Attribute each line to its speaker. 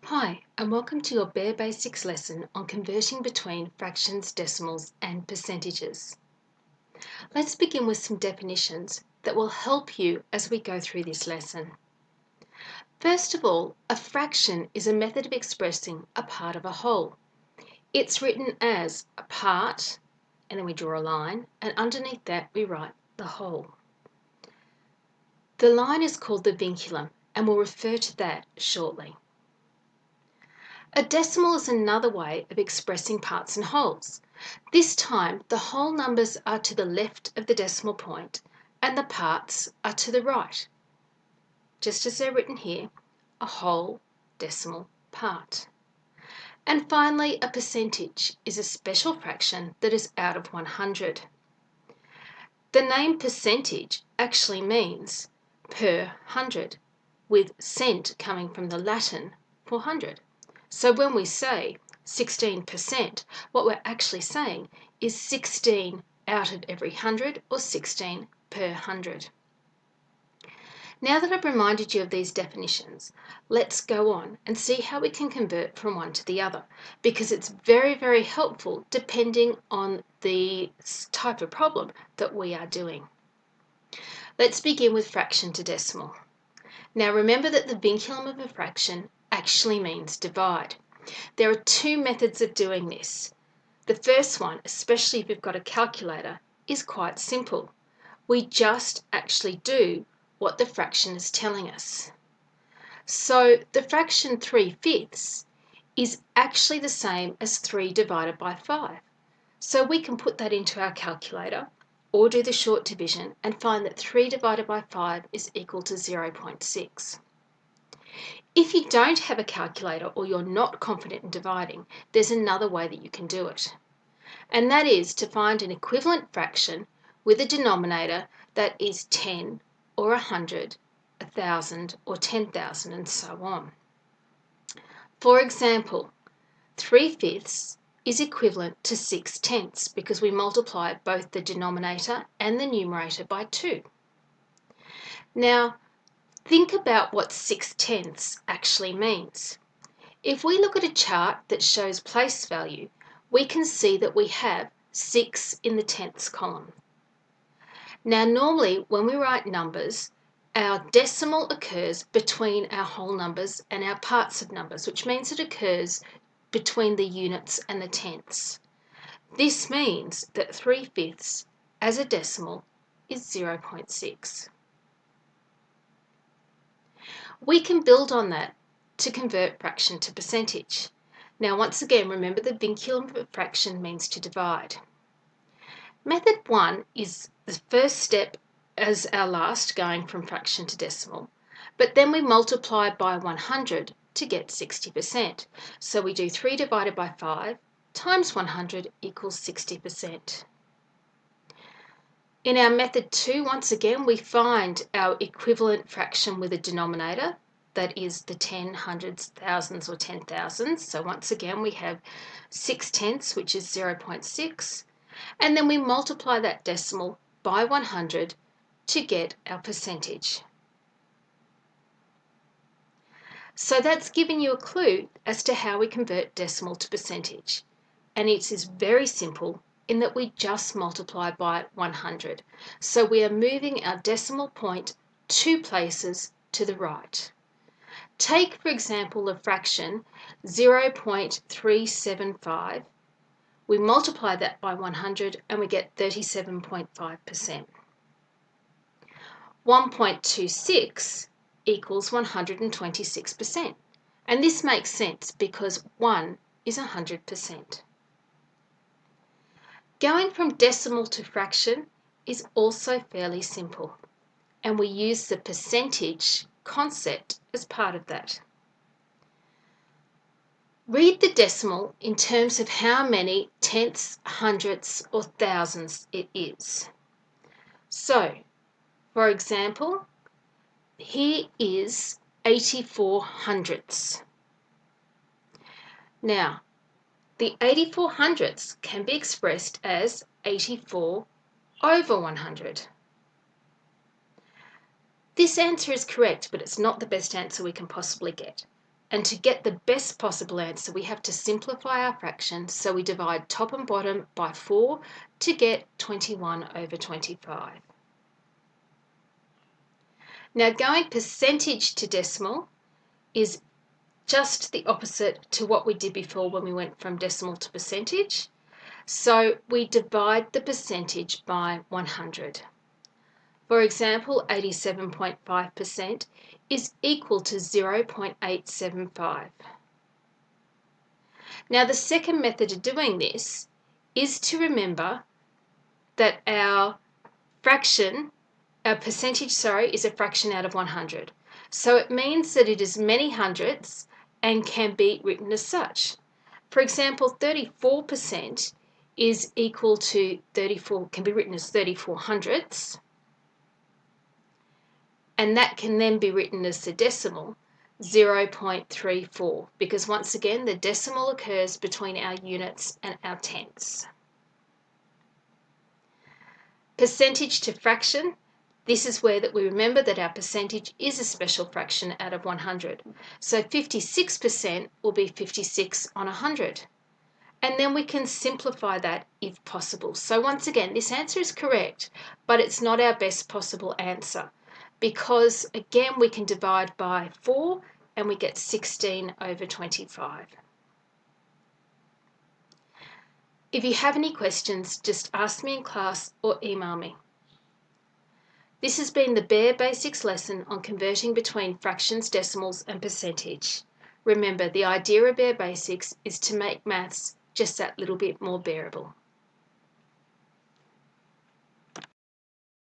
Speaker 1: Hi, and welcome to your Bare Basics lesson on converting between fractions, decimals, and percentages. Let's begin with some definitions that will help you as we go through this lesson. First of all, a fraction is a method of expressing a part of a whole. It's written as a part, and then we draw a line, and underneath that we write the whole. The line is called the vinculum, and we'll refer to that shortly. A decimal is another way of expressing parts and wholes. This time, the whole numbers are to the left of the decimal point and the parts are to the right, just as they're written here, a whole decimal part. And finally, a percentage is a special fraction that is out of 100. The name percentage actually means per hundred, with cent coming from the Latin for hundred. So when we say 16%, what we're actually saying is 16 out of every 100 or 16 per 100. Now that I've reminded you of these definitions, let's go on and see how we can convert from one to the other, because it's very, very helpful depending on the type of problem that we are doing. Let's begin with fraction to decimal. Now remember that the vinculum of a fraction actually means divide. There are two methods of doing this. The first one, especially if you've got a calculator, is quite simple. We just actually do what the fraction is telling us. So the fraction 3/5 is actually the same as 3 divided by 5. So we can put that into our calculator or do the short division and find that 3 divided by 5 is equal to 0.6. If you don't have a calculator or you're not confident in dividing, there's another way that you can do it. And that is to find an equivalent fraction with a denominator that is 10 or 100, 1,000 or 10,000 and so on. For example, 3/5 is equivalent to 6/10 because we multiply both the denominator and the numerator by 2. Now, think about what 6/10 actually means. If we look at a chart that shows place value, we can see that we have 6 in the tenths column. Now, normally when we write numbers, our decimal occurs between our whole numbers and our parts of numbers, which means it occurs between the units and the tenths. This means that 3/5 as a decimal is 0.6. We can build on that to convert fraction to percentage. Now, once again, remember the vinculum of a fraction means to divide. Method 1 is the first step as our last, going from fraction to decimal, but then we multiply by 100 to get 60%. So we do 3 divided by 5 times 100 equals 60%. In our method 2, once again, we find our equivalent fraction with a denominator, that is the 10, hundreds, thousands or 10,000s. So once again, we have 6/10, which is 0.6, and then we multiply that decimal by 100 to get our percentage. So that's given you a clue as to how we convert decimal to percentage. And it is very simple in that we just multiply by 100. So we are moving our decimal point 2 places to the right. Take, for example, the fraction 0.375. We multiply that by 100 and we get 37.5%. 1.26 equals 126%. And this makes sense because 1 is 100%. Going from decimal to fraction is also fairly simple, and we use the percentage concept as part of that. Read the decimal in terms of how many tenths, hundredths, or thousands it is. So, for example, here is 84 hundredths. Now, the 84 hundredths can be expressed as 84 over 100. This answer is correct, but it's not the best answer we can possibly get. And to get the best possible answer, we have to simplify our fraction, so we divide top and bottom by 4 to get 21 over 25. Now, going percentage to decimal is just the opposite to what we did before when we went from decimal to percentage. So we divide the percentage by 100. For example, 87.5% is equal to 0.875. Now, the second method of doing this is to remember that our percentage, is a fraction out of 100. So it means that it is many hundredths and can be written as such. For example, 34% is equal to 34, can be written as 34 hundredths, and that can then be written as the decimal 0.34, because once again the decimal occurs between our units and our tenths. Percentage to fraction, this is where that we remember that our percentage is a special fraction out of 100. So 56% will be 56 on 100. And then we can simplify that if possible. So once again, this answer is correct, but it's not our best possible answer, because again we can divide by 4 and we get 16 over 25. If you have any questions, just ask me in class or email me. This has been the Bare Basics lesson on converting between fractions, decimals and percentage. Remember, the idea of Bare Basics is to make maths just that little bit more bearable.